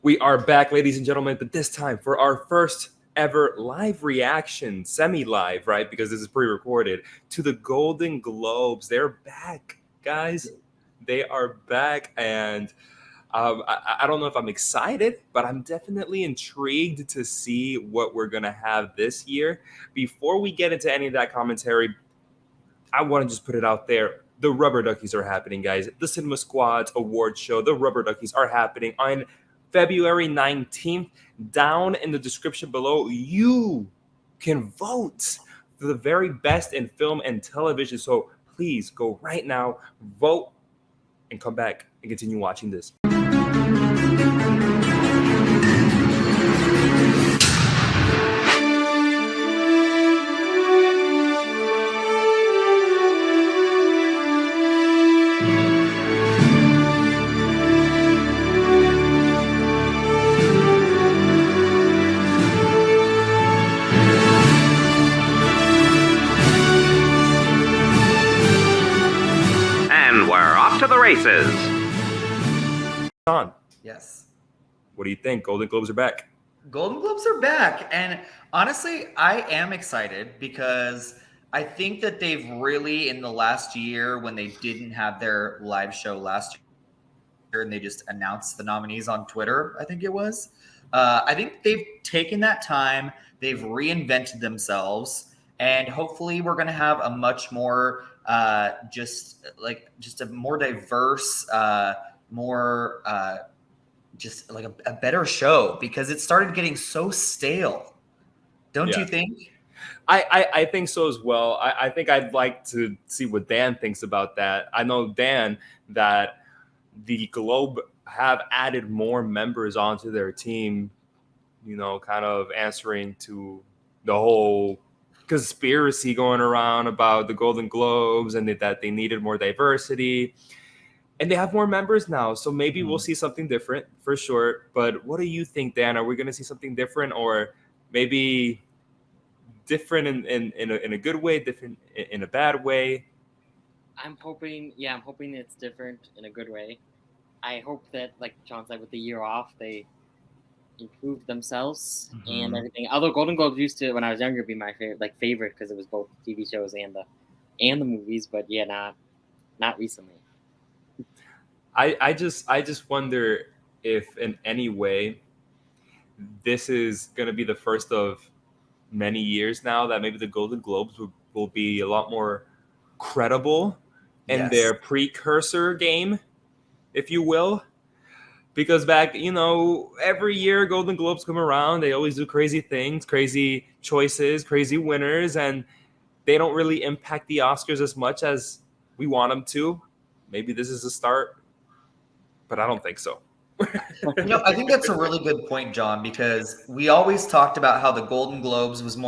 We are back, ladies and gentlemen, but this time for our first ever live reaction, semi-live, right? Because this is pre-recorded, to the Golden Globes. They're back, guys. They are back, and I don't know if I'm excited, but I'm definitely intrigued to see what we're going to have this year. Before we get into any of that commentary, I want to just put it out there. The Rubber Duckies are happening, guys. The Cinema Squad's award show, the Rubber Duckies, are happening on February 19th. Down in the description below, you can vote for the very best in film and television. So please go right now, vote, and come back and continue watching this. To the races. Sean. Yes. What do you think? Golden Globes are back. Golden Globes are back. And honestly, I am excited because I think that they've really, in the last year, when they didn't have their live show last year and they just announced the nominees on Twitter, I think it was. I think they've taken that time, they've reinvented themselves, and hopefully we're going to have a much more just a more diverse, just like a better show, because it started getting so stale. Don't you think? I think so as well. I think I'd like to see what Dan thinks about that. I know, Dan, that the Globe have added more members onto their team, you know, kind of answering to the whole conspiracy going around about the Golden Globes and that they needed more diversity, and they have more members now, so maybe we'll see something different for sure. But what do you think, Dan? Are we going to see something different, or maybe different in a good way, different in a bad way? I'm hoping it's different in a good way. I hope that, like John said, with the year off, they improved themselves and everything. Although Golden Globes used to, when I was younger, be my favorite because it was both TV shows and the movies. But yeah, not recently. I just wonder if in any way this is going to be the first of many years now that maybe the Golden Globes will be a lot more credible in their precursor game, if you will. Because back, every year Golden Globes come around, they always do crazy things, crazy choices, crazy winners, and they don't really impact the Oscars as much as we want them to. Maybe this is a start, but I don't think so. I think that's a really good point, John, because we always talked about how the Golden Globes was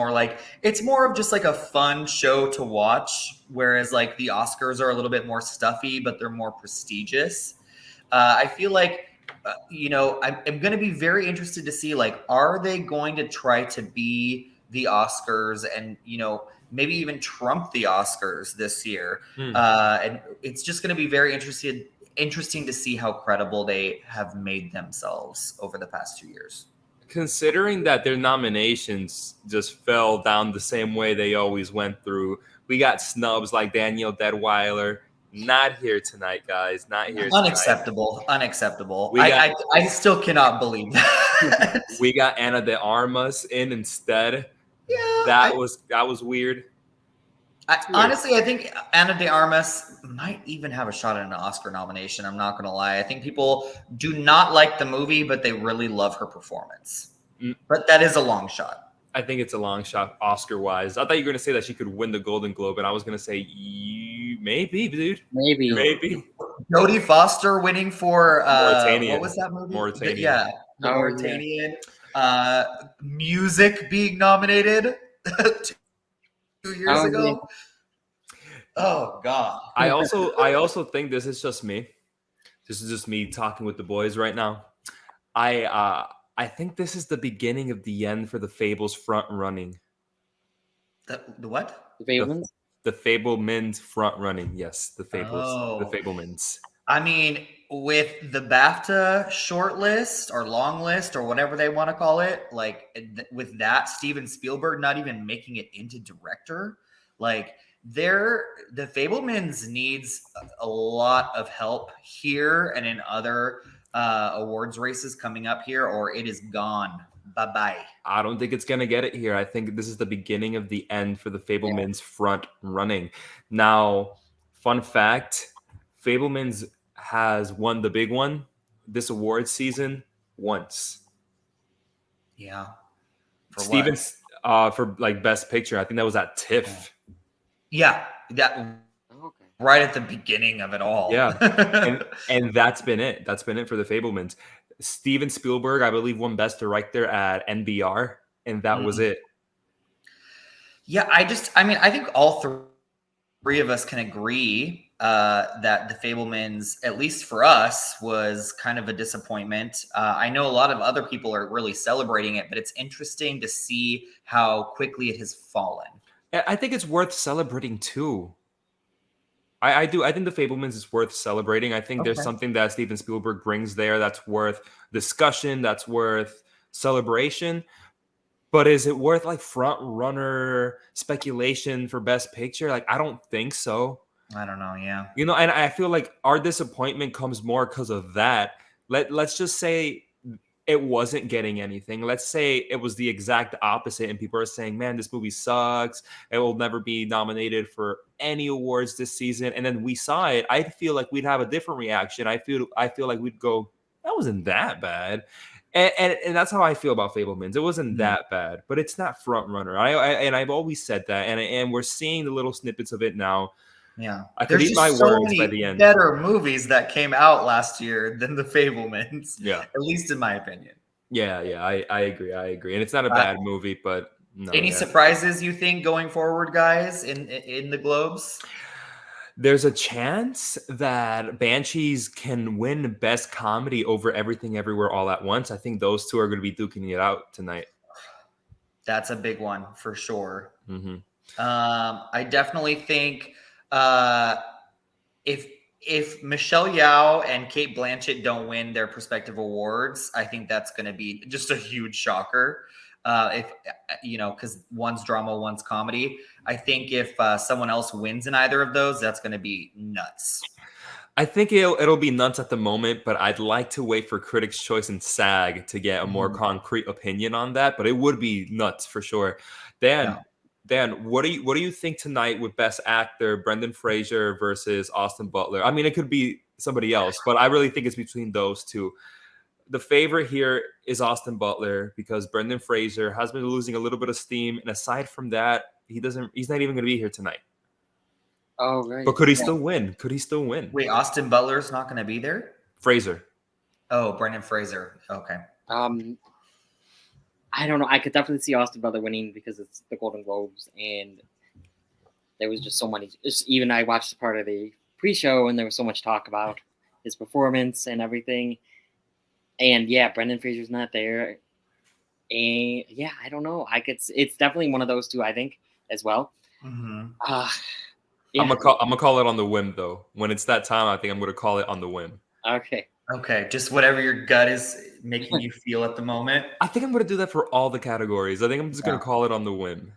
it's more of just like a fun show to watch, whereas like the Oscars are a little bit more stuffy, but they're more prestigious. I feel like I'm going to be very interested to see, are they going to try to be the Oscars and, maybe even trump the Oscars this year? And it's just going to be very interesting to see how credible they have made themselves over the past 2 years. Considering that their nominations just fell down the same way they always went through, we got snubs like Danielle Deadwyler. Not here tonight, guys. Not here tonight. Unacceptable. I still cannot believe that. We got Ana de Armas in instead. Yeah. That was weird. Honestly, I think Ana de Armas might even have a shot at an Oscar nomination. I'm not going to lie. I think people do not like the movie, but they really love her performance. But that is a long shot. I think it's a long shot Oscar-wise. I thought you were going to say that she could win the Golden Globe, and I was going to say maybe, dude. Maybe. Jodie Foster winning for Mauritanian. What was that movie? Mauritanian. The Mauritanian. Music being nominated 2 years ago. Oh God. I also think this is just me. This is just me talking with the boys right now. I think this is the beginning of the end for the Fables front running. The what? The Fablemans? The Fablemans front running. Yes, the Fables. Oh. The Fablemans. I mean, with the BAFTA short list or long list or whatever they want to call it, like with that, Steven Spielberg not even making it into director, like the Fablemans needs a lot of help here and in other awards races coming up here, or it is gone. Bye bye. I don't think it's gonna get it here. I think this is the beginning of the end for the Fablemans front running. Now, fun fact: Fablemans has won the big one this award season once. Yeah. For Stevens for like best picture. I think that was at TIFF. Yeah, that Okay. right at the beginning of it all. Yeah. And that's been it. That's been it for the Fablemans. Steven Spielberg, I believe, won best director at NBR, and that was it. Yeah, I think all three of us can agree that the Fablemans, at least for us, was kind of a disappointment. I know a lot of other people are really celebrating it, but it's interesting to see how quickly it has fallen. I think it's worth celebrating too. I do. I think the Fablemans is worth celebrating. I think there's something that Steven Spielberg brings there that's worth discussion, that's worth celebration. But is it worth like front runner speculation for best picture? Like, I don't think so. I don't know. Yeah. You know, and I feel like our disappointment comes more because of that. Let's just say it wasn't getting anything. Let's say it was the exact opposite, and people are saying, "Man, this movie sucks. It will never be nominated for any awards this season." And then we saw it. I feel like we'd have a different reaction. I feel like we'd go, "That wasn't that bad." And that's how I feel about Fablemans. It wasn't that bad, but it's not front runner. I've always said that, and we're seeing the little snippets of it now. Yeah, I could eat my words by the end. Better movies that came out last year than the Fablemans. Yeah, at least in my opinion. Yeah, I agree. And it's not a bad movie, but no. Any surprises you think going forward, guys, in the Globes? There's a chance that Banshees can win Best Comedy over Everything Everywhere All at Once. I think those two are going to be duking it out tonight. That's a big one for sure. Mm-hmm. I definitely think if Michelle Yeoh and Cate Blanchett don't win their respective awards, I think that's going to be just a huge shocker. If because one's drama, one's comedy. I think if someone else wins in either of those, that's going to be nuts. I think it'll be nuts at the moment, but I'd like to wait for Critics' Choice and SAG to get a more concrete opinion on that. But it would be nuts for sure. Dan, what do you think tonight with Best Actor, Brendan Fraser versus Austin Butler? I mean, it could be somebody else, but I really think it's between those two. The favorite here is Austin Butler because Brendan Fraser has been losing a little bit of steam, and aside from that, he's not even going to be here tonight. Oh, right. But could he still win? Wait, Austin Butler's not going to be there? Fraser. Oh, Brendan Fraser. Okay. I don't know. I could definitely see Austin Butler winning because it's the Golden Globes, and there was just so many. Even I watched part of the pre-show, and there was so much talk about his performance and everything. And yeah, Brendan Fraser's not there, and yeah, I don't know. It's definitely one of those two, I think, as well. Mm-hmm. Yeah. I'm gonna call it on the whim though. When it's that time, I think I'm gonna call it on the whim. Okay, just whatever your gut is making you feel at the moment. I think I'm gonna do that for all the categories. I think I'm just gonna call it on the whim.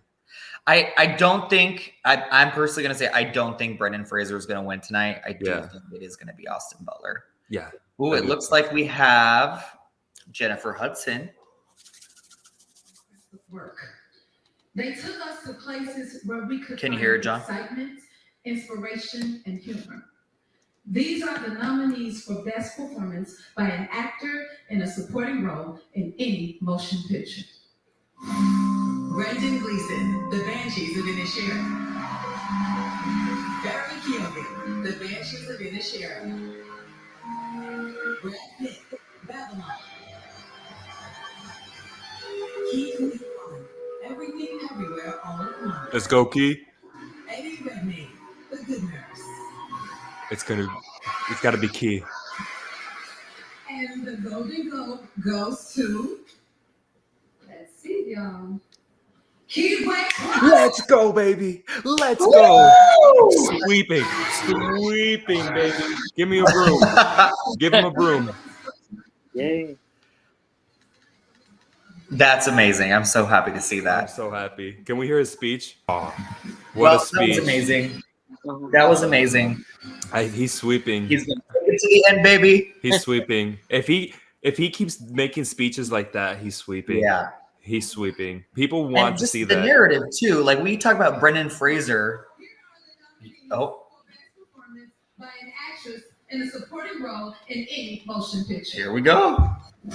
I don't think I'm personally gonna say I don't think Brendan Fraser is gonna win tonight. I do think it is gonna be Austin Butler. Yeah. Ooh, it looks like we have Jennifer Hudson. Work. They took us to places where we could Can you hear it, John? Excitement, inspiration, and humor. These are the nominees for Best Performance by an actor in a supporting role in any motion picture. Brendan Gleeson, The Banshees of Inisherin. Barry Keoghan, The Banshees of Inisherin. Brad Pitt, Babylon. Keith Lee, Everything Everywhere All at Once. Let's go, Key. Eddie Redmayne, The Good Nurse. It's gotta be Key. And the Golden Globe goes to, let's see, y'all. Let's go, baby. Let's go. Sweeping, baby. Give me a broom. Give him a broom. Yay. That's amazing. I'm so happy to see I'm that. so happy. Can we hear his speech? Oh, what Well, a speech. that was amazing. That was amazing. He's sweeping. He's going to take it to the end, baby. He's sweeping. If he keeps making speeches like that, he's sweeping. Yeah. He's sweeping. People want And to just see the that. narrative, too. Like, we talk about Brendan Fraser. Oh. By an actress in a supporting role in any motion picture. Here we go.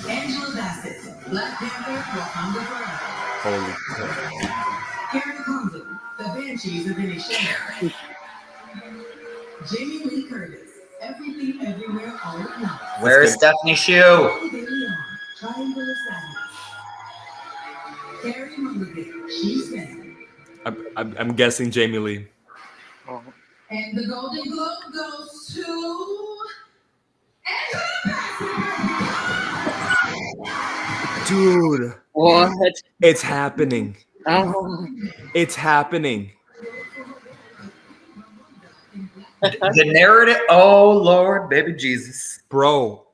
Angela Bassett, Black Panther, Wakanda Forever. Holy crap. Carrie Condon, The Banshees of Inisherin. Jamie Lee Curtis, Everything Everywhere All at Once. Where's Stephanie Shu? Chloe De Leon, Triangle of Sadness. Carrie Mulligan, She's Dead. I'm guessing Jamie Lee. And the Golden Globe goes to Angela Bassett. Dude, What? it's happening. Oh. It's happening. The narrative. Oh, Lord, baby Jesus. Bro,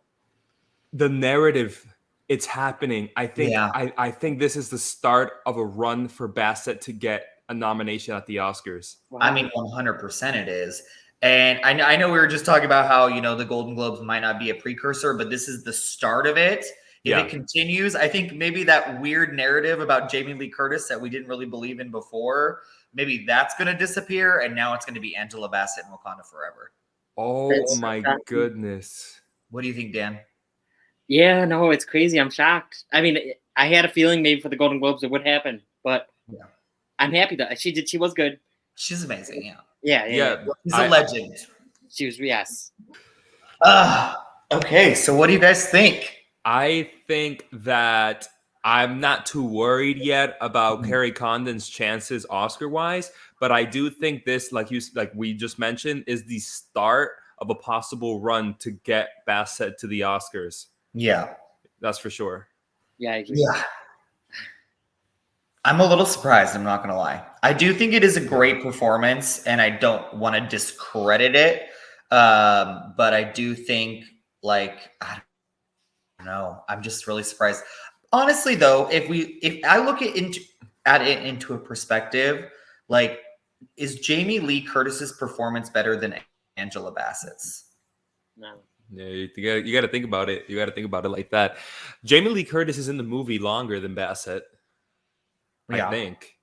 the narrative, it's happening. I think Yeah. I think this is the start of a run for Bassett to get a nomination at the Oscars. I mean, 100% it is. And I know we were just talking about how, the Golden Globes might not be a precursor, but this is the start of it. If Yeah. it continues, I think maybe that weird narrative about Jamie Lee Curtis that we didn't really believe in before, maybe that's going to disappear. And now it's going to be Angela Bassett and Wakanda Forever. Oh That's my shocking. goodness. What do you think, Dan? Yeah, no, it's crazy. I'm shocked. I mean, I had a feeling maybe for the Golden Globes it would happen, but Yeah. I'm happy that she did. She was good. She's amazing. Yeah. Yeah. She's a legend. She was, yes. Okay. So what do you guys think? I think that I'm not too worried yet about Carrie Condon's chances Oscar-wise, but I do think this, like we just mentioned, is the start of a possible run to get Bassett to the Oscars. Yeah. That's for sure. Yeah, I agree. Yeah. I'm a little surprised, I'm not going to lie. I do think it is a great performance, and I don't want to discredit it. But I do think, I don't know. I'm just really surprised. Honestly, though, if I look at it into a perspective, is Jamie Lee Curtis's performance better than Angela Bassett's? No. Yeah, you got to think about it. You got to think about it like that. Jamie Lee Curtis is in the movie longer than Bassett. Yeah. I think.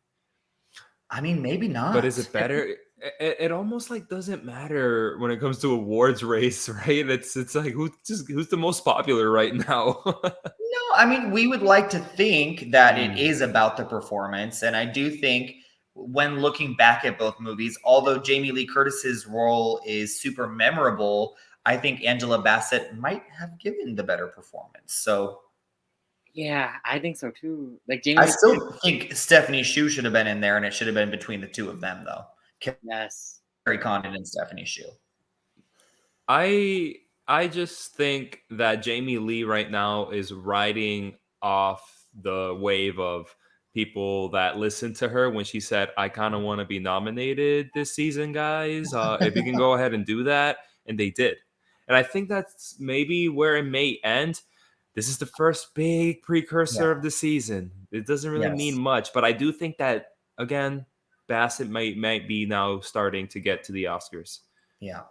I mean, maybe not. But is it better? It almost doesn't matter when it comes to awards race, right? It's like who's the most popular right now? No, I mean, we would like to think that it is about the performance. And I do think when looking back at both movies, although Jamie Lee Curtis's role is super memorable, I think Angela Bassett might have given the better performance. So Yeah, I think so too. I still think Stephanie Shu should have been in there, and it should have been between the two of them, though. Yes. Carrie Condon and Stephanie Shu. I just think that Jamie Lee right now is riding off the wave of people that listened to her when she said, "I kind of want to be nominated this season, guys. If you can go ahead and do that," and they did. And I think that's maybe where it may end. This is the first big precursor of the season. It doesn't really mean much, but I do think that, again, Bassett might be now starting to get to the Oscars. Yeah,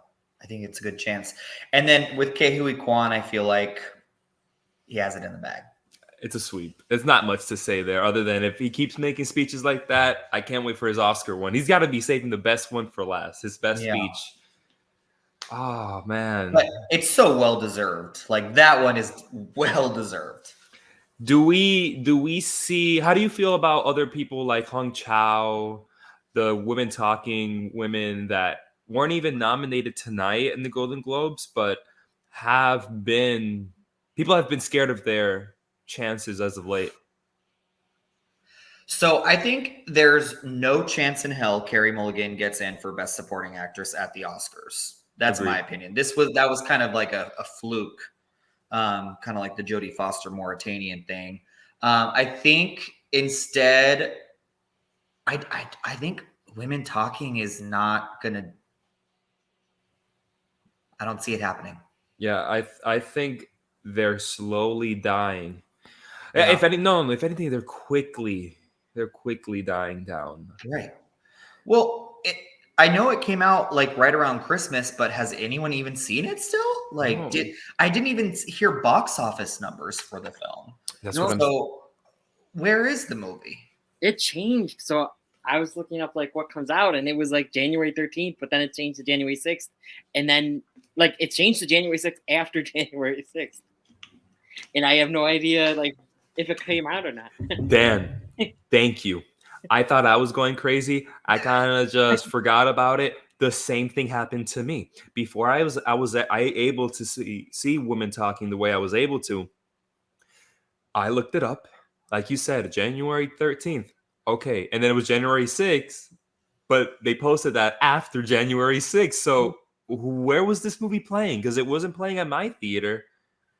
I think it's a good chance. And then with Ke Huy Quan, I feel like he has it in the bag. It's a sweep. There's not much to say there other than if he keeps making speeches like that, I can't wait for his Oscar one. He's got to be saving the best one for last, his best speech. Oh, man. But it's so well-deserved. That one is well-deserved. Do we see, how do you feel about other people like Hong Chow, the women talking women that weren't even nominated tonight in the Golden Globes, but people have been scared of their chances as of late? So I think there's no chance in hell Carey Mulligan gets in for Best Supporting Actress at the Oscars. That's my opinion. That was kind of like a fluke, kind of like the Jodie Foster Mauritanian thing. I think instead I think women talking is not gonna. I don't see it happening. Yeah, I think they're slowly dying. Yeah. If anything, they're quickly dying down. Right. Well, I know it came out like right around Christmas, but has anyone even seen it still? Like, No. I didn't even hear box office numbers for the film. That's No. what I'm. So, where is the movie? It changed. So I was looking up like what comes out, and it was like January 13th, but then it changed to January 6th, and then like it changed to January 6th after January 6th, and I have no idea like if it came out or not. Dan, thank you. I thought I was going crazy. I kind of just forgot about it. The same thing happened to me. Before I was able to see women talking the way I was able to. I looked it up. Like you said, January 13th. Okay. And then it was January 6th, but they posted that after January 6th. So where was this movie playing? Because it wasn't playing at my theater.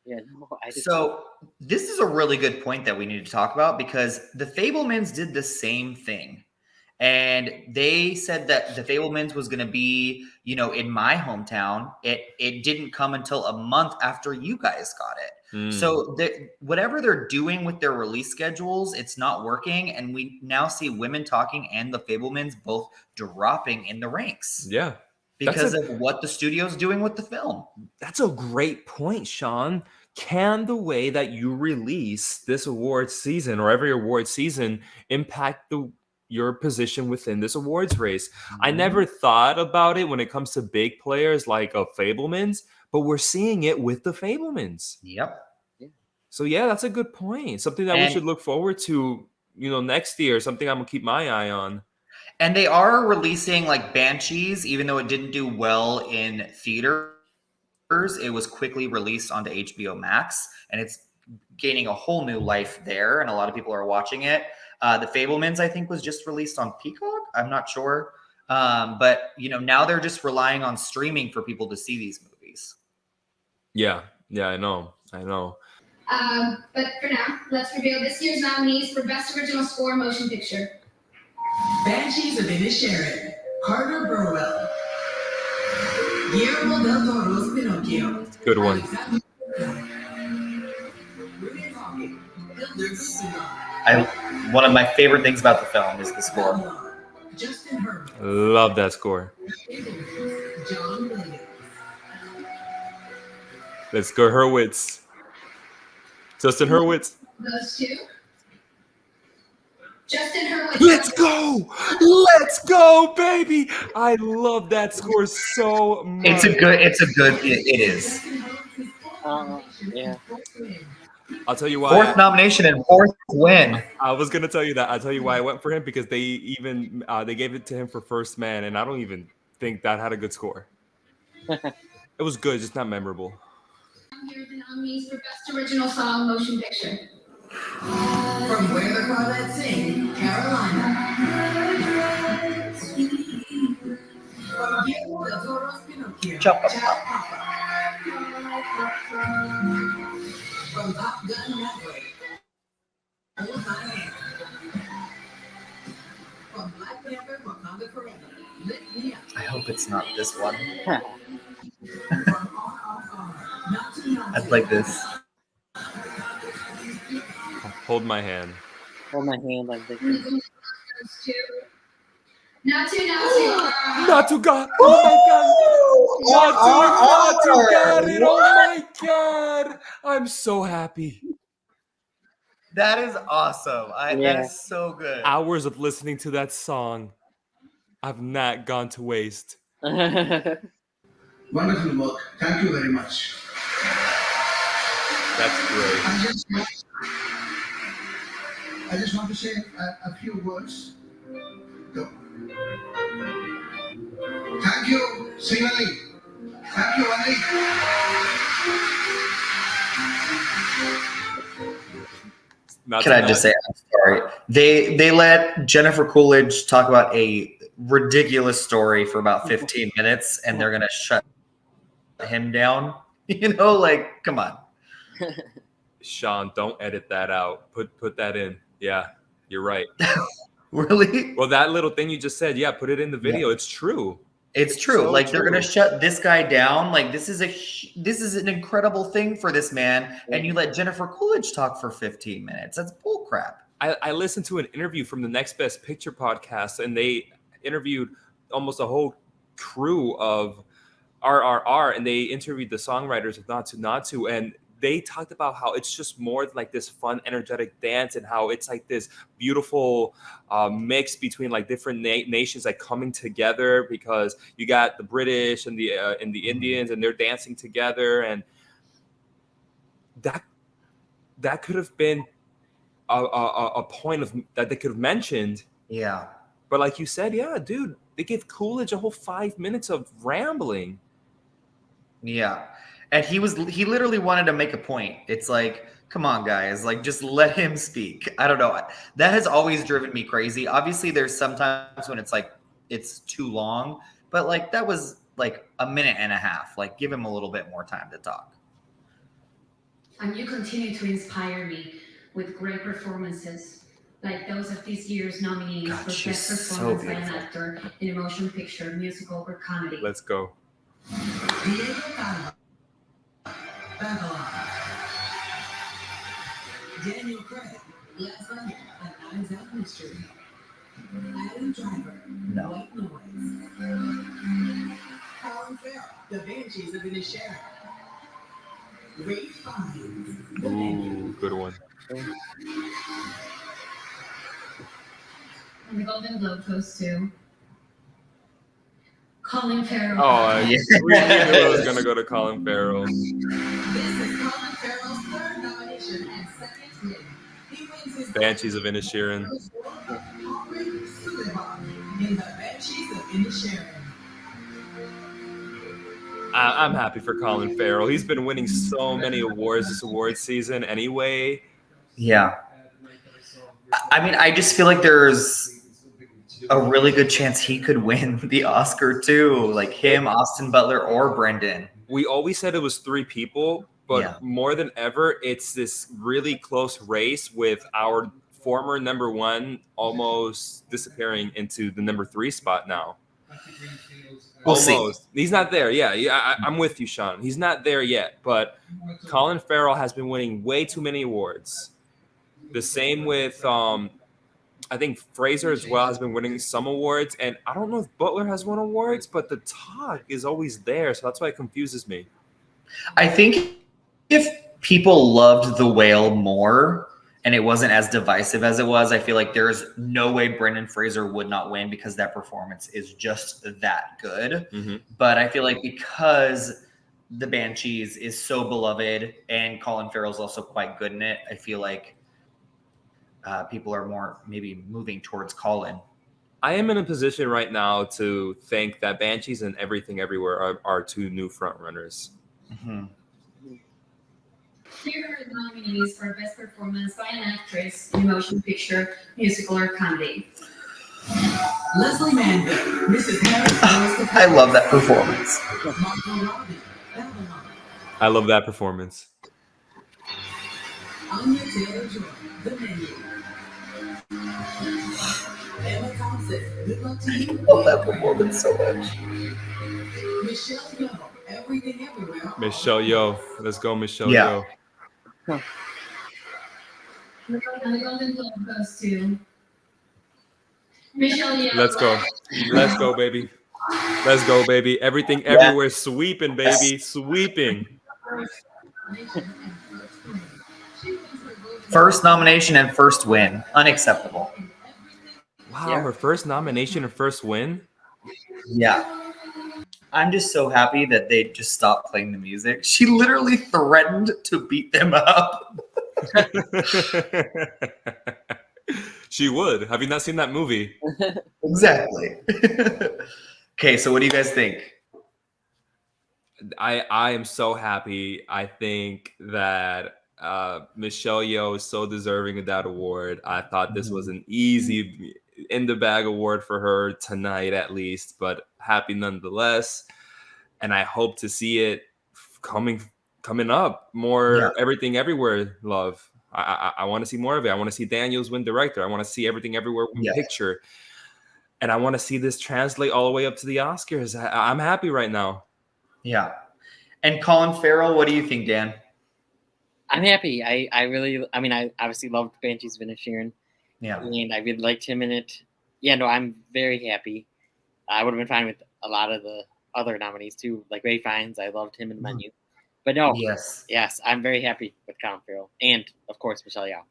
Yeah, no, I just So this is a really good point that we need to talk about because the Fablemans did the same thing. And they said that the Fablemans was going to be, in my hometown. It didn't come until a month after you guys got it. So whatever they're doing with their release schedules, it's not working. And we now see Women Talking and the Fablemans both dropping in the ranks. Yeah. Because of what the studio's doing with the film. That's a great point, Sean. Can the way that you release this award season or every award season impact your position within this awards race? I never thought about it when it comes to big players like a Fablemans, but we're seeing it with the Fablemans. Yep. So yeah, that's a good point. Something that we should look forward to, next year. Something I'm gonna keep my eye on. And they are releasing like Banshees, even though it didn't do well in theaters. It was quickly released onto HBO Max, and it's gaining a whole new life there. And a lot of people are watching it. The Fablemans, I think, was just released on Peacock. I'm not sure. But, now they're just relying on streaming for people to see these movies. Yeah, I know. But for now, let's reveal this year's nominees for Best Original Score Motion Picture. Banshees of Inisherin, Carter Burwell, Guillermo del Toro's Pinocchio. Good one. One of my favorite things about the film is the score. Love that score. Let's go Hurwitz. Justin Hurwitz. Those two. Justin Hurwitz. Let's go, baby. I love that score so much. It is. yeah. I'll tell you why. Fourth nomination and fourth win. I was gonna tell you that. I'll tell you why I went for him because they even they gave it to him for First Man, and I don't even think that had a good score. It was good, just not memorable. Here are the nominees for Best Original Song Motion Picture. From Where the Crawdads Sing, Carolina. From Guillermo del Toro's Pinocchio, Chapapa. From Top Gun Maverick, Hold My Hand. From Black Panther, Wakanda Forever, Lift Me Up. I hope it's not this one. From RRR, Not to Not I'd like this. Hold my hand. Hold my hand like this. Those two. Not to. Not to God. Oh my God. Not to God. Oh my God. I'm so happy. That is awesome. That is so good. Hours of listening to that song. I've not gone to waste. Wonderful work. Thank you very much. That's great. I just want to say a few words. Go. Thank you, Singali. Thank you, Ali. Can I just say, I'm sorry. They let Jennifer Coolidge talk about a ridiculous story for about 15 minutes, and they're gonna shut him down. Come on. Sean, don't edit that out. Put that in. Yeah, you're right. Really? Well, that little thing you just said, yeah, put it in the video. It's true. It's true. So Like they're true. gonna shut this guy down. Like this is an incredible thing for this man, and you let Jennifer Coolidge talk for 15 minutes. That's bull crap. I listened to an interview from the Next Best Picture podcast, and they interviewed almost a whole crew of RRR, and they interviewed the songwriters of Not To, and they talked about how it's just more like this fun, energetic dance, and how it's like this beautiful mix between like different nations like coming together, because you got the British and the Indians, and they're dancing together, and that could have been a point of that they could have mentioned. Yeah. But like you said, yeah, dude, they gave Coolidge a whole 5 minutes of rambling. Yeah. And he literally wanted to make a point. It's like, come on, guys, like just let him speak. I don't know. That has always driven me crazy. Obviously, there's sometimes when it's like it's too long, but like that was like a minute and a half. Like give him a little bit more time to talk. And you continue to inspire me with great performances, like those of this year's nominees God, for she's Best so Performance by an beautiful. Actor in a Motion Picture, Musical, or Comedy. Let's go. Diego Calva, Babylon. Daniel Craig, Glass Onion, and Eyes Out Mystery. Adam Driver, No. White Noise. Colin Farrell, The Banshees of Inisherin. Ray Fiennes, The Menu. Ooh, good one. And the Golden Globe goes to Colin Farrell. Oh, I Yeah. really knew it was gonna go to Colin Farrell. This is Colin Farrell's third nomination and second win. He wins his Banshees of Inisherin. in The Banshees of Inisherin. I'm happy for Colin Farrell. He's been winning so many awards this award season anyway. Yeah. I mean, I just feel like there's a really good chance he could win the Oscar too. Like him, Austin Butler, or Brendan. We always said it was 3 people, but Yeah. more than ever, it's this really close race with our former number 1 almost disappearing into the number 3 spot now. We'll see. Almost. He's not there. Yeah, I'm with you, Sean. He's not there yet, but Colin Farrell has been winning way too many awards. The same with, I think Fraser as well has been winning some awards, and I don't know if Butler has won awards, but the talk is always there, so that's why it confuses me. I think if people loved The Whale more and it wasn't as divisive as it was, I feel like there's no way Brendan Fraser would not win because that performance is just that good. Mm-hmm. But I feel like because The Banshees is so beloved and Colin Farrell's also quite good in it, I feel like people are more maybe moving towards Colin. I am in a position right now to think that Banshees and Everything Everywhere are 2 new front runners. Mm-hmm. Here are the nominees for Best Performance by an Actress in a Motion Picture, Musical, or Comedy. Leslie Manville, Mrs. Harris. I love that performance. Margot Robbie, Babylon. I love that performance. Anya Taylor-Joy, The Menu. Emma Thompson, Good Luck to You. I love that performance so much. Michelle Yeoh, Everything Everywhere. Michelle Yeoh. Let's go, Michelle Yeah. Yeoh. And the Golden Globe goes to Michelle Yeoh. Let's go. Let's go, baby. Let's go, baby. Everything Everywhere sweeping, baby. Sweeping. First nomination and first win. Unacceptable. Wow, her first nomination and first win? Yeah. I'm just so happy that they just stopped playing the music. She literally threatened to beat them up. She would. Have you not seen that movie? Exactly. Okay, so what do you guys think? I am so happy. I think that Michelle Yeoh is so deserving of that award. I thought this was an easy in the bag award for her tonight, at least, but happy nonetheless. And I hope to see it coming up more. Yeah. Everything Everywhere love. I want to see more of it. I want to see Daniels win director. I want to see Everything Everywhere win picture. And I want to see this translate all the way up to the Oscars. I'm happy right now. Yeah. And Colin Farrell, what do you think, Dan? I'm happy. I obviously loved Banshees of Inisherin. Yeah. And I really liked him in it. Yeah, no, I'm very happy. I would have been fine with a lot of the other nominees too, like Ray Fiennes. I loved him in the menu. But no, yes, I'm very happy with Colin Farrell. And, of course, Michelle Yeoh.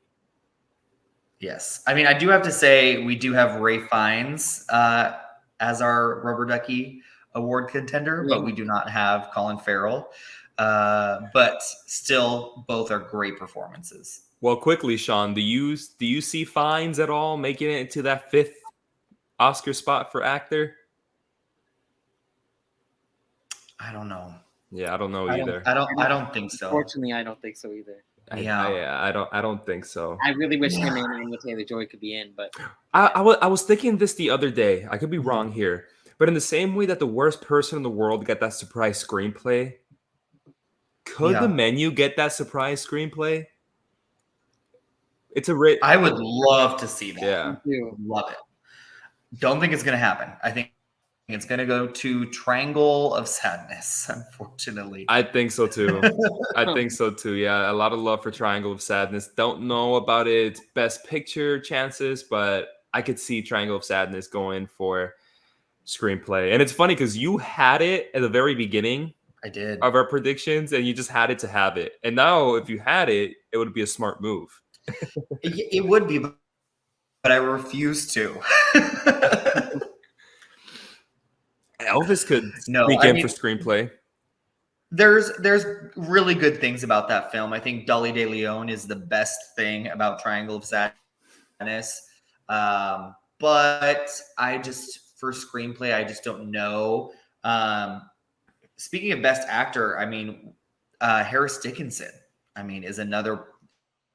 Yes. I mean, I do have to say we do have Ray Fiennes as our Rubber Ducky award contender, but we do not have Colin Farrell. But still, both are great performances. Well, quickly, Sean, do you see Fiennes at all making it into that 5th Oscar spot for actor? I don't know. Yeah, I don't know either. I don't think so. Unfortunately, I don't think so either. I don't think so. I really wish him and Anya Taylor-Joy could be in, but I was thinking this the other day. I could be wrong here, but in the same way that the worst person in the world got that surprise screenplay, could the menu get that surprise screenplay? It's a I would love to see that. Yeah, love it. Don't think it's going to happen. I think it's going to go to Triangle of Sadness, unfortunately. I think so too. I think so too. Yeah, a lot of love for Triangle of Sadness. Don't know about its Best Picture chances, but I could see Triangle of Sadness going for screenplay. And it's funny because you had it at the very beginning. I did. Of our predictions, and you just had it to have it. And now, if you had it, it would be a smart move. It would be, but I refuse to. Elvis could sneak in for screenplay. There's really good things about that film. I think Dolly De Leon is the best thing about Triangle of Sadness. But for screenplay, I just don't know. Speaking of best actor, I mean, Harris Dickinson, is another,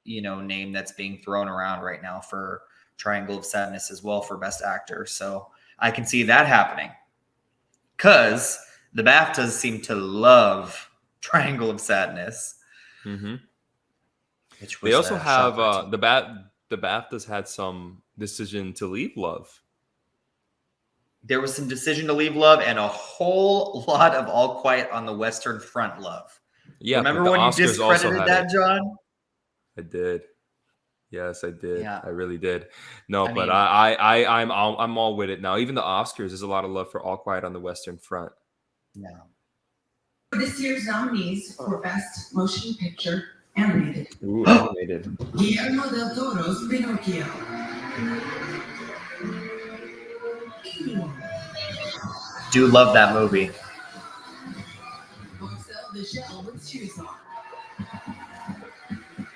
name that's being thrown around right now for Triangle of Sadness as well for best actor. So I can see that happening because the BAFTAs seem to love Triangle of Sadness. Mm-hmm. They also have the BAFTAs had some decision to leave love. There was some decision to leave love and a whole lot of All Quiet on the Western Front love. Yeah, remember when you discredited that, John? I did. Yes, I did. Yeah. I really did. No, I'm all with it now. Even the Oscars, there's a lot of love for All Quiet on the Western Front. Yeah. This year's nominees for Best Motion Picture Animated. Ooh, animated. Guillermo del Toro's Pinocchio. Do love that movie. Marcel the Shell with Shoes On.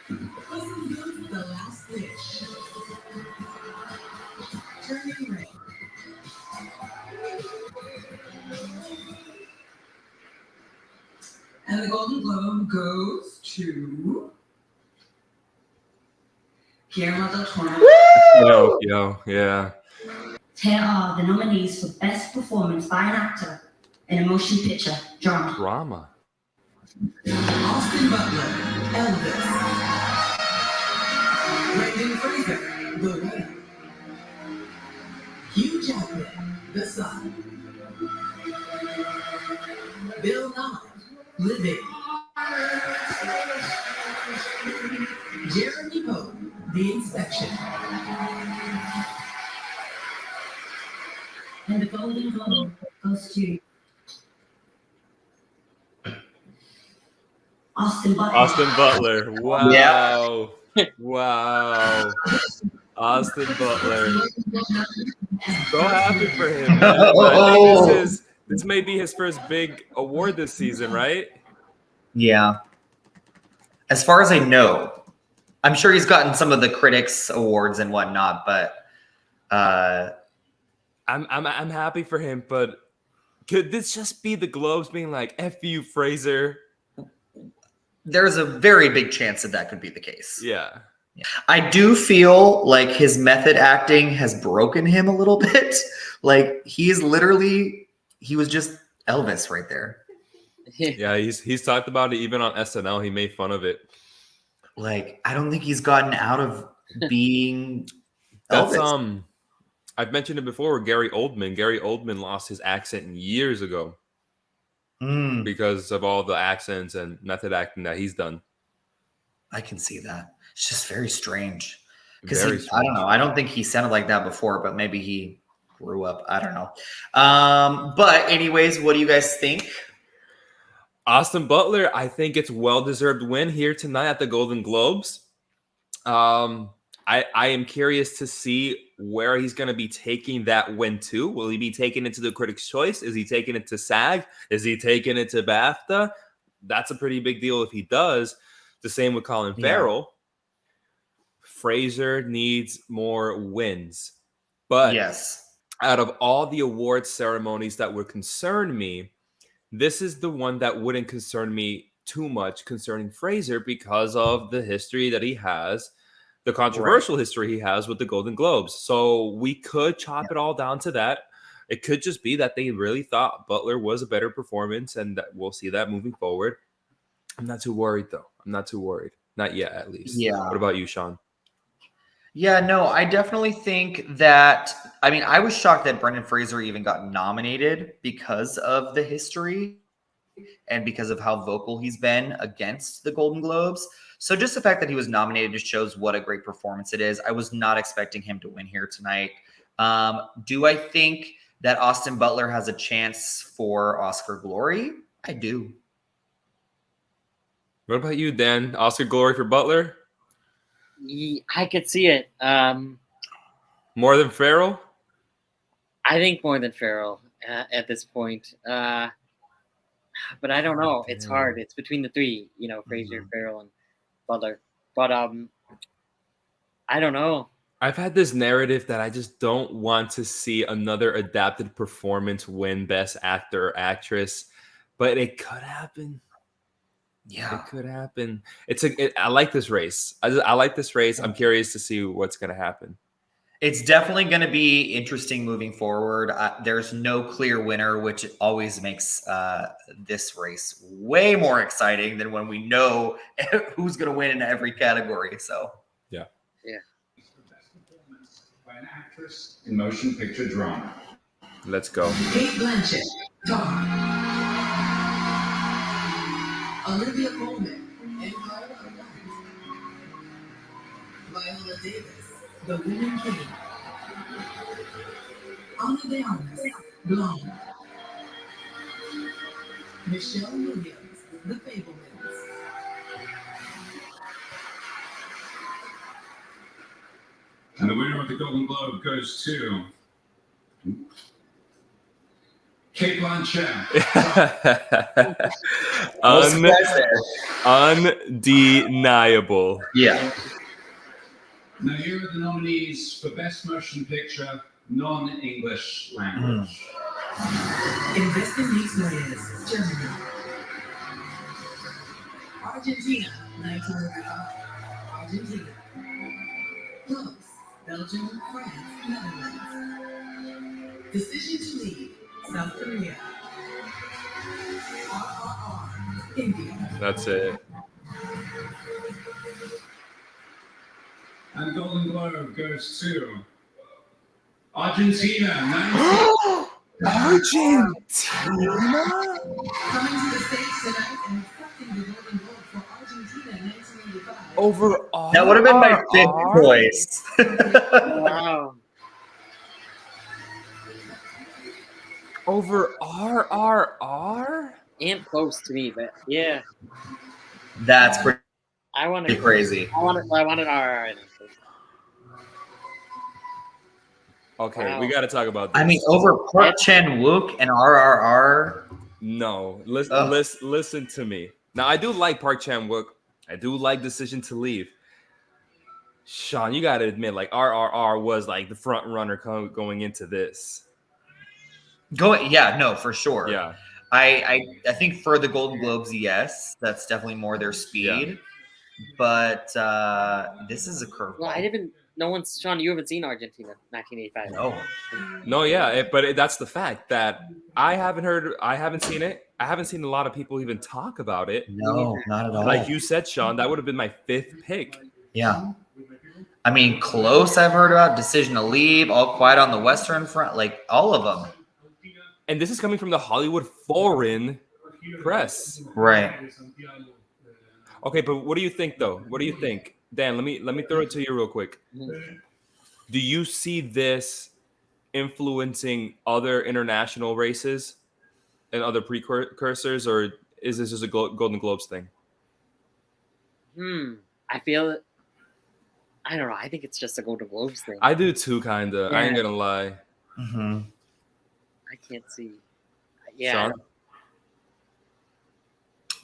Puss in Boots: The Last Wish. Turning Red. And the Golden Globe goes to Guillermo del Toro. Yo, yeah. Here are the nominees for Best Performance by an Actor in a Motion Picture Drama. Austin Butler, Elvis. Brendan Fraser, The Winner. Hugh Jackman, The Son. Bill Nye, Living. Jeremy Pope, The Inspection. And the Golden Globe goes to Austin Butler. Austin Butler. Wow. Yeah. Wow. Austin Butler. So happy for him. Man. I think this may be his first big award this season, right? Yeah. As far as I know, I'm sure he's gotten some of the critics awards and whatnot, but I'm happy for him, but could this just be the Globes being like, F you, Fraser? There's a very big chance that could be the case. Yeah. I do feel like his method acting has broken him a little bit. Like he was just Elvis right there. Yeah, he's talked about it even on SNL. He made fun of it. Like, I don't think he's gotten out of being That's Elvis. I've mentioned it before. Gary Oldman. Gary Oldman lost his accent years ago Mm, because of all the accents and method acting that he's done. I can see that. It's just very strange. Because Very I don't strange. know. I don't think he sounded like that before, but maybe he grew up. I don't know. But anyways, what do you guys think? Austin Butler, I think it's well-deserved win here tonight at the Golden Globes. I am curious to see where he's going to be taking that win to. Will he be taking it to the Critics' Choice? Is he taking it to SAG? Is he taking it to BAFTA? That's a pretty big deal if he does. The same with Colin Farrell. Fraser needs more wins. But Yes. out of all the awards ceremonies that would concern me, this is the one that wouldn't concern me too much concerning Fraser because of the history that he has, the controversial history he has with the Golden Globes. So we could chop it all down to that. It could just be that they really thought Butler was a better performance, and that we'll see that moving forward. I'm not too worried, though. I'm not too worried. Not yet, at least. Yeah. What about you, Sean? Yeah, no, I definitely think that. I mean, I was shocked that Brendan Fraser even got nominated because of the history and because of how vocal he's been against the Golden Globes. So just the fact that he was nominated just shows what a great performance it is. I was not expecting him to win here tonight. Do I think that Austin Butler has a chance for Oscar glory? I do. What about you, Dan? Oscar glory for Butler? I could see it. More than Farrell? I think more than Farrell at this point. But I don't know. It's hard. It's between the three, Fraser, Farrell, and Butler. But I don't know. I've had this narrative that I just don't want to see another adapted performance win Best Actor or Actress, but it could happen. Yeah, it could happen. I like this race. I like this race. I'm curious to see what's going to happen. It's definitely going to be interesting moving forward. There's no clear winner, which always makes this race way more exciting than when we know who's going to win in every category. So, yeah. By an actress in motion picture drama. Let's go. Kate Blanchett, Tar. Olivia Colman, Empire of Light. Viola Davis, The Woman King. Ana de Armas, Blonde. Michelle Williams, The Fablemans. And the winner of the Golden Globe goes to Kate Blanchett. Undeniable. Yeah. Now here are the nominees for Best Motion Picture, Non-English Language. Investing Makes Noise, Germany. Argentina, 1995. Argentina. Close, Belgium, France, Netherlands. Decision to Leave, South Korea. RRR, India. That's it. And the Golden Globe goes to Argentina. Argentina? Coming to the stage tonight and accepting the Golden Globe for Argentina in 1985. Overall, that would have been my fifth choice. Wow. Over RRR? And close to me, but yeah. That's pretty I wanted crazy. I wanted RRR. Okay, Wow. we got to talk about this. I mean, over Park Chan-wook and RRR. No, listen to me. Now, I do like Park Chan-wook. I do like Decision to Leave. Sean, you got to admit, like, RRR was like the front runner going into this. Yeah, no, for sure. Yeah. I think for the Golden Globes, yes, that's definitely more their speed. but this is a curveball. Well, I didn't. No one's Sean. You haven't seen Argentina 1985. No. No, but that's the fact that I haven't seen it. I haven't seen a lot of people even talk about it. No, not at all. Like you said, Sean, that would have been my 5th pick. Yeah. I mean, Close I've heard about, Decision to Leave, All Quiet on the Western Front, like all of them. And this is coming from the Hollywood Foreign Press. Right. Okay, but what do you think though? What do you think? Dan, let me throw it to you real quick. Do you see this influencing other international races and other precursors, or is this just a Golden Globes thing? I feel. I don't know. I think it's just a Golden Globes thing. I do too, kinda. Yeah. I ain't gonna lie. Mm-hmm. I can't see. Yeah. Sean?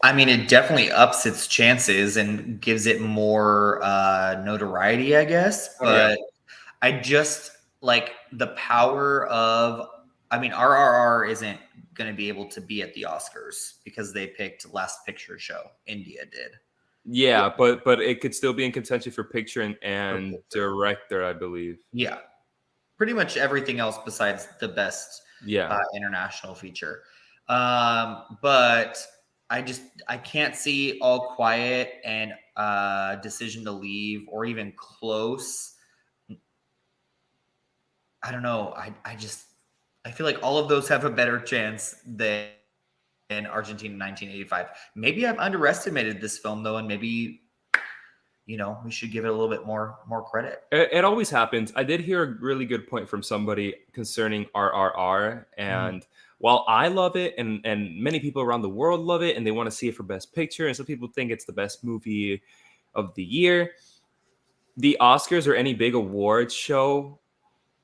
I mean, it definitely ups its chances and gives it more notoriety, I guess. But I just like the power of. I mean, RRR isn't going to be able to be at the Oscars because they picked Last Picture Show. India did. Yeah, but it could still be in contention for picture and director, I believe. Yeah, pretty much everything else besides the best international feature. But I can't see All Quiet and Decision to Leave or even Close. I don't know. I feel like all of those have a better chance than Argentina 1985. Maybe I've underestimated this film though, and maybe we should give it a little bit more credit. It always happens. I did hear a really good point from somebody concerning RRR, and while I love it, and many people around the world love it, and they want to see it for Best Picture, and some people think it's the best movie of the year, the Oscars or any big award show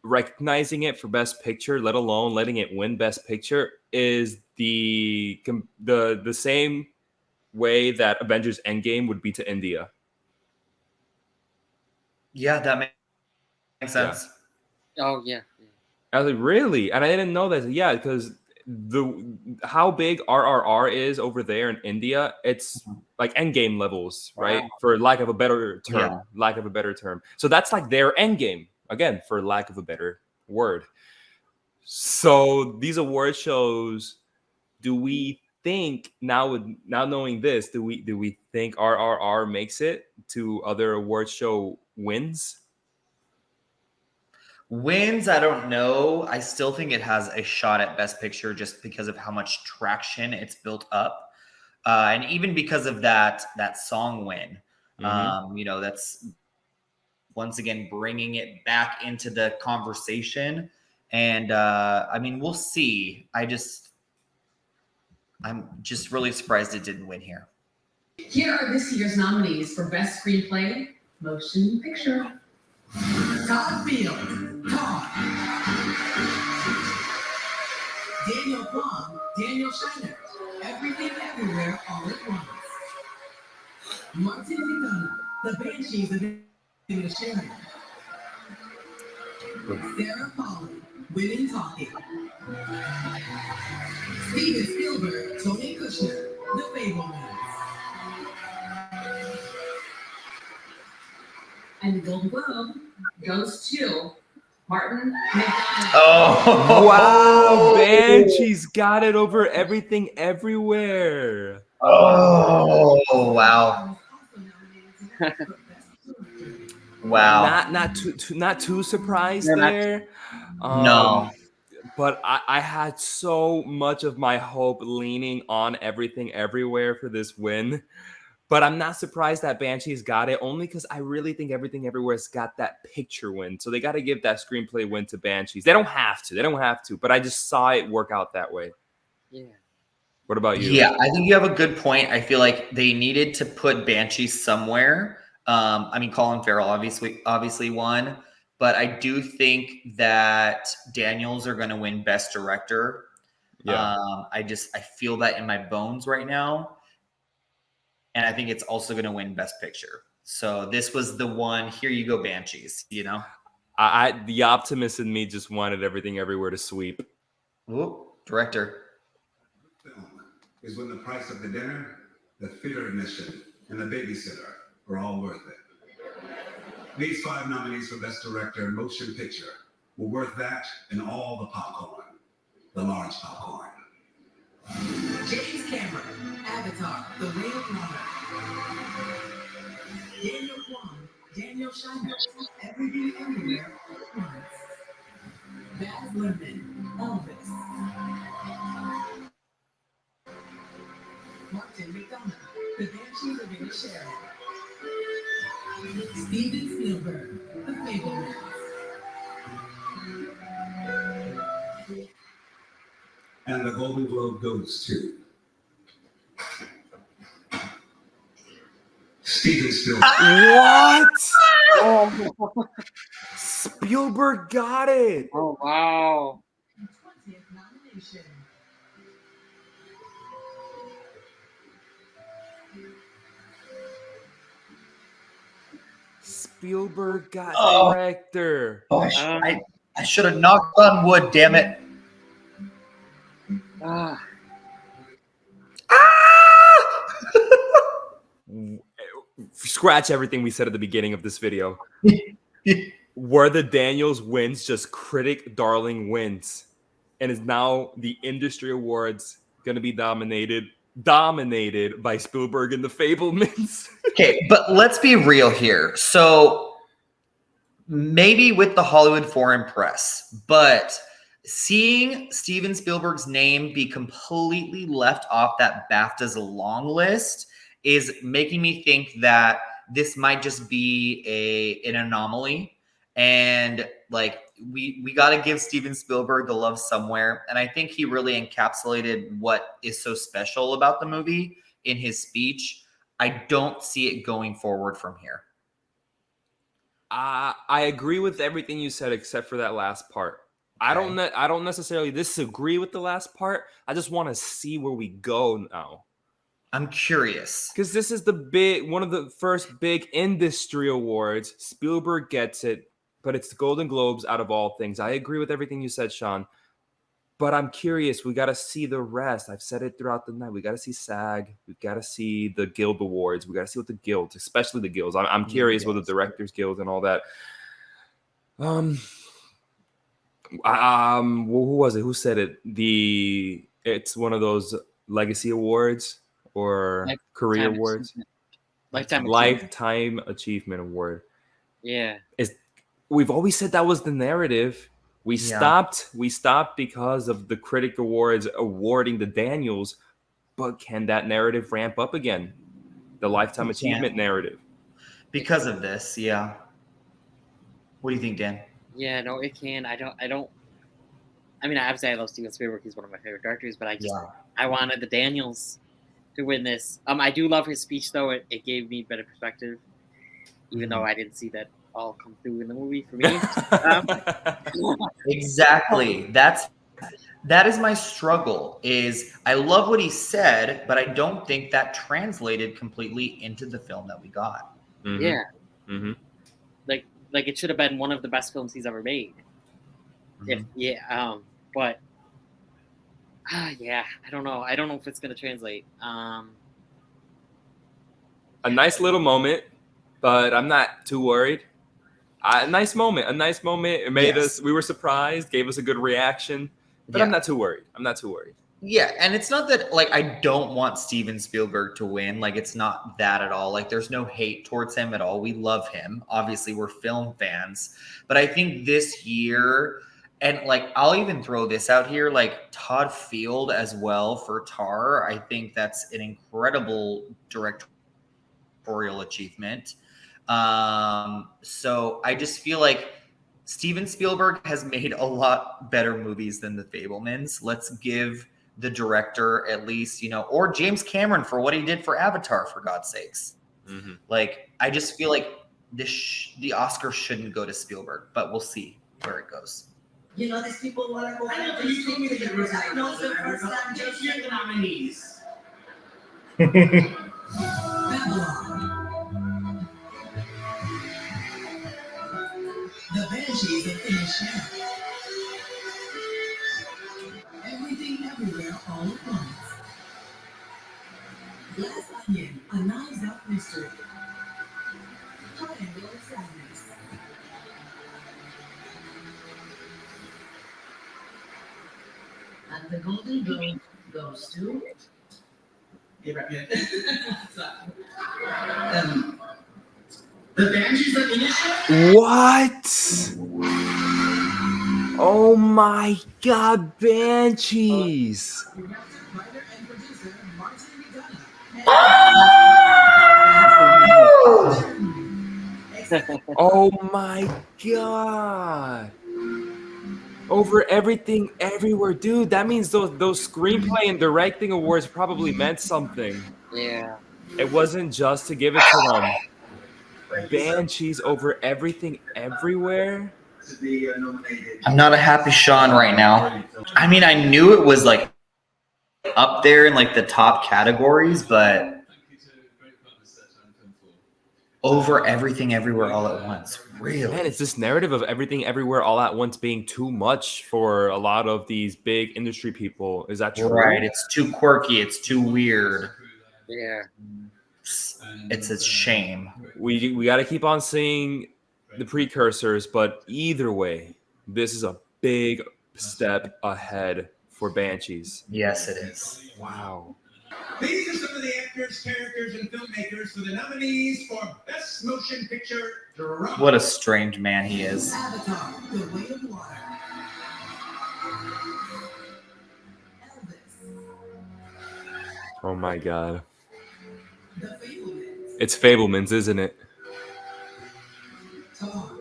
recognizing it for Best Picture, let alone letting it win Best Picture, is the same way that Avengers Endgame would be to India. Yeah, that makes sense. Yeah. Oh yeah. I was like, really? And I didn't know that. Yeah, because how big RRR is over there in India, it's like Endgame levels, right? Wow. For lack of a better term. Yeah. Lack of a better term. So that's like their Endgame, again, for lack of a better word. So these award shows, do we think now knowing this, do we think RRR makes it to other award show wins? Wins, I don't know. I still think it has a shot at Best Picture just because of how much traction it's built up, and even because of that song win. That's once again bringing it back into the conversation. And I mean, we'll see. I'm just really surprised it didn't win here. Here are this year's nominees for Best Screenplay, Motion Picture. Todd Field, Todd. Daniel Kwan, Daniel Shiner. Everything Everywhere All at Once. Martin McDonough, The Banshees of Inisherin. Sarah Polley, Women Talking. Steven Spielberg, Tony Kushner, The Fablemans. And the Golden Globe goes to Martin McDonough. Oh Wow, Banshee's got it over Everything Everywhere. Oh wow. Wow. Not too surprised there. No. But I had so much of my hope leaning on Everything Everywhere for this win. But I'm not surprised that Banshees got it, only because I really think Everything Everywhere's got that picture win. So they got to give that screenplay win to Banshees. They don't have to. But I just saw it work out that way. Yeah. What about you? Yeah, I think you have a good point. I feel like they needed to put Banshees somewhere. I mean, Colin Farrell obviously won. But I do think that Daniels are going to win Best Director. Yeah. I feel that in my bones right now. And I think it's also going to win Best Picture. So this was the one. Here you go, Banshees. The optimist in me just wanted Everything Everywhere to sweep. Ooh, director. Film is When the Price of the Dinner, The Theater Admission, and The Babysitter are all worth it. These 5 nominees for Best Director Motion Picture were worth that and all the popcorn, the large popcorn. James Cameron, Avatar, The Way of Water. Daniel Kwan, Daniel Scheinert, Everything Everywhere All at Once. Baz Luhrmann, Elvis. Martin McDonough, The Banshees of Inisherin. Steven Spielberg, The Fablemans. And the Golden Globe goes to Steven Spielberg. What? Oh, Spielberg got it. oh wow. 20th nomination. Spielberg got Oh. director. Oh, I should have knocked on wood, damn it. Ah. Scratch everything we said at the beginning of this video. Were the Daniels wins just critic darling wins, and is now the industry awards going to be dominated by Spielberg and the Fablemans? Okay, but let's be real here. So maybe with the Hollywood Foreign Press, but seeing Steven Spielberg's name be completely left off that BAFTA's long list is making me think that this might just be an anomaly. And like we got to give Steven Spielberg the love somewhere. And I think he really encapsulated what is so special about the movie in his speech. I don't see it going forward from here. I agree with everything you said except for that last part. I don't necessarily disagree with the last part. I just want to see where we go now. I'm curious. Because this is one of the first big industry awards. Spielberg gets it, but it's the Golden Globes out of all things. I agree with everything you said, Sean. But I'm curious. We got to see the rest. I've said it throughout the night. We got to see SAG. We got to see the Guild Awards. We got to see what the guilds, especially the guilds. I'm curious with the Directors Guild and all that. Who was it? Who said it? It's one of those legacy awards or career awards. Lifetime Achievement Award. Yeah. We've always said that was the narrative. We stopped because of the Critic Awards awarding the Daniels, but can that narrative ramp up again? The Lifetime Achievement narrative. Because of this, yeah. What do you think, Dan? Yeah, no, it can. I mean, obviously I love Steven Spielberg. He's one of my favorite directors, but I wanted the Daniels to win this. I do love his speech, though. It gave me better perspective, even though I didn't see that all come through in the movie for me. Exactly. That is my struggle. Is I love what he said, but I don't think that translated completely into the film that we got. Mm-hmm. Yeah. Mm-hmm. Like it should have been one of the best films he's ever made. Mm-hmm. But I don't know. I don't know if it's gonna translate. A nice little moment, but I'm not too worried. A nice moment. It made us. We were surprised. Gave us a good reaction, but I'm not too worried. Yeah, and it's not that like I don't want Steven Spielberg to win. Like it's not that at all. Like there's no hate towards him at all. We love him. Obviously, we're film fans. But I think this year, and like I'll even throw this out here, like Todd Field as well for Tar. I think that's an incredible directorial achievement. So I just feel like Steven Spielberg has made a lot better movies than The Fablemans. Let's give the director at least, or James Cameron for what he did for Avatar, for God's sakes. Mm-hmm. Like, I just feel like the Oscar shouldn't go to Spielberg, but we'll see where it goes. These people want to go. I know you told me that you were the first time. Just hear the nominees. Babylon. The Banshees of Inisherin. Everything Everywhere All at Once. Glass Onion, A Knives Out Mystery. The Golden Globe goes to. The Banshees of Inisherin. What? Oh my God, Banshees! Director, writer, and producer Martin McDonagh. Oh my God! Over Everything Everywhere, dude. That means those screenplay and directing awards probably meant something. Yeah. It wasn't just to give it to them. Banshees Over Everything Everywhere. To be nominated. I'm not a happy Sean right now. I mean, I knew it was like up there in like the top categories, but Over Everything Everywhere All at Once. Really? Man, it's this narrative of everything everywhere all at once being too much for a lot of these big industry people. Is that true? Right. It's too quirky. It's too weird. Yeah. It's a shame. We got to keep on seeing the precursors, but either way, this is a big step ahead for Banshees. Yes, it is. Wow. These are some of the actors, characters, and filmmakers for the nominees for Best Motion Picture Drama. What a strange man he is. Avatar, The Way of Water. Elvis, Oh my God. The Fablemans, It's Fablemans, isn't it? Tar,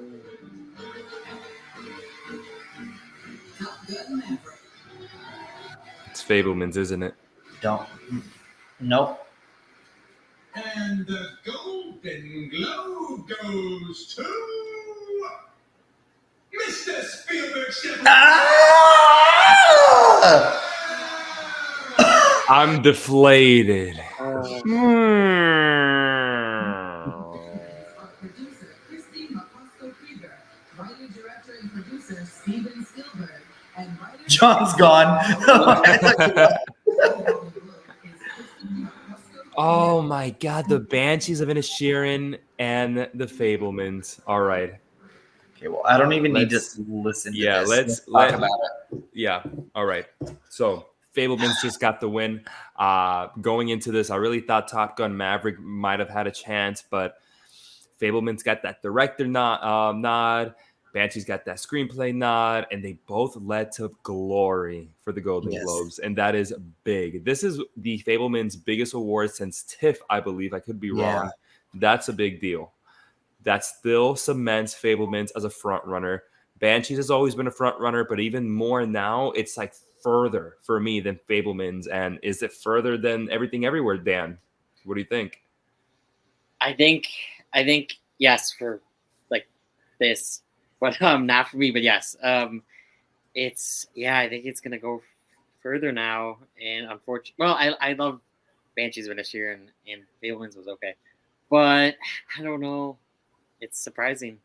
Top Gun Maverick, It's Fablemans, isn't it? Don't. Nope. And the Golden Globe goes to Mr. Spielberg. I'm deflated. producer Christine McCosco-Krieger, writer, director, and producer Steven Spielberg, and writer. John's gone. Oh my God, the Banshees of Inisherin and the Fablemans. All right. Okay, well, I don't even need to Let's- listen to Yeah, this. let's talk about it. Yeah. All right. So Fablemans just got the win. Going into this, I really thought Top Gun Maverick might have had a chance, but Fablemans got that director nod. Banshees got that screenplay nod, and they both led to glory for the Golden Yes. Globes, and that is big. This is the Fablemans' biggest award since TIFF, I believe. I could be Yeah. wrong. That's a big deal. That still cements Fablemans as a front runner. Banshees has always been a front runner, but even more now, it's like further for me than Fablemans. And is it further than Everything Everywhere, Dan? What do you think? I think yes for like this, but not for me. But yes, it's I think it's gonna go further now. And unfortunately, well, I love Banshees of Inisherin and Fablemans was okay, but I don't know. It's surprising.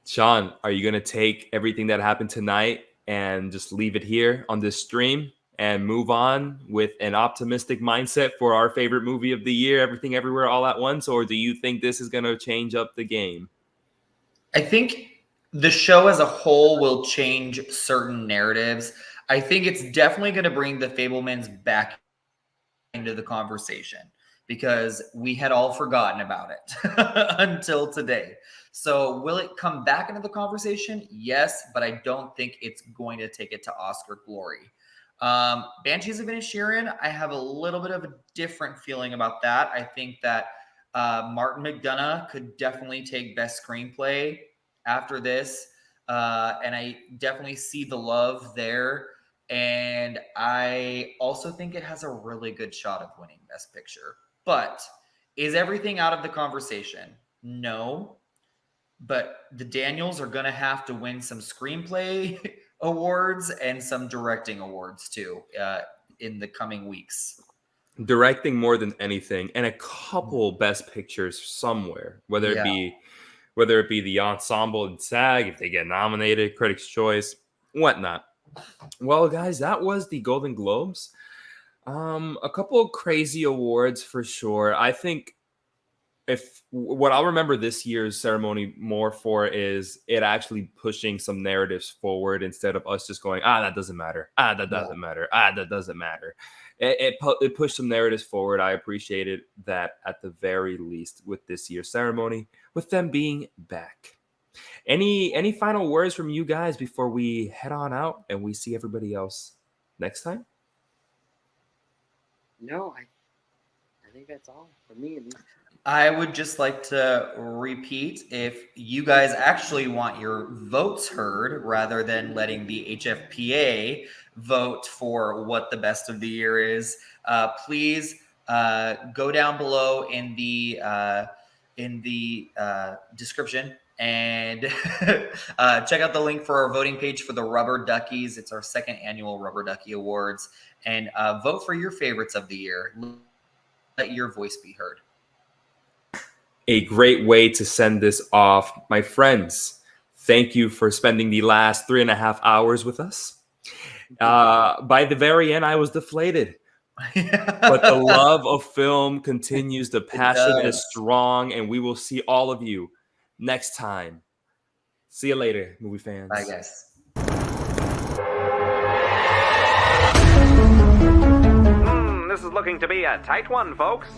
Sean, are you going to take everything that happened tonight and just leave it here on this stream and move on with an optimistic mindset for our favorite movie of the year, Everything Everywhere All at Once? Or do you think this is going to change up the game? I think the show as a whole will change certain narratives. I think it's definitely going to bring the Fablemans back into the conversation because we had all forgotten about it until today. So will it come back into the conversation? Yes, but I don't think it's going to take it to Oscar glory. Banshees of Inisherin, I have a little bit of a different feeling about that. I think that Martin McDonagh could definitely take Best Screenplay after this. And I definitely see the love there. And I also think it has a really good shot of winning Best Picture. But is everything out of the conversation? No. But the Daniels are going to have to win some screenplay awards and some directing awards too in the coming weeks. Directing more than anything, and a couple Best Pictures somewhere, whether it be the ensemble and SAG, if they get nominated, Critics' Choice, whatnot. Well, guys, that was the Golden Globes. A couple of crazy awards for sure. I think if what I'll remember this year's ceremony more for is it actually pushing some narratives forward instead of us just going, that doesn't matter. That doesn't matter. That doesn't matter. It pushed some narratives forward. I appreciated that at the very least with this year's ceremony, with them being back. Any final words from you guys before we head on out and we see everybody else next time? No, I think that's all for me at least. I would just like to repeat, if you guys actually want your votes heard rather than letting the HFPA vote for what the best of the year is, please go down below in the description and check out the link for our voting page for the Rubber Duckies. It's our second annual Rubber Ducky Awards, and vote for your favorites of the year. Let your voice be heard. A great way to send this off. My friends, thank you for spending the last 3.5 hours with us. By the very end, I was deflated. But the love of film continues. The passion is strong, and we will see all of you next time. See you later, movie fans. Bye, guys. This is looking to be a tight one, folks.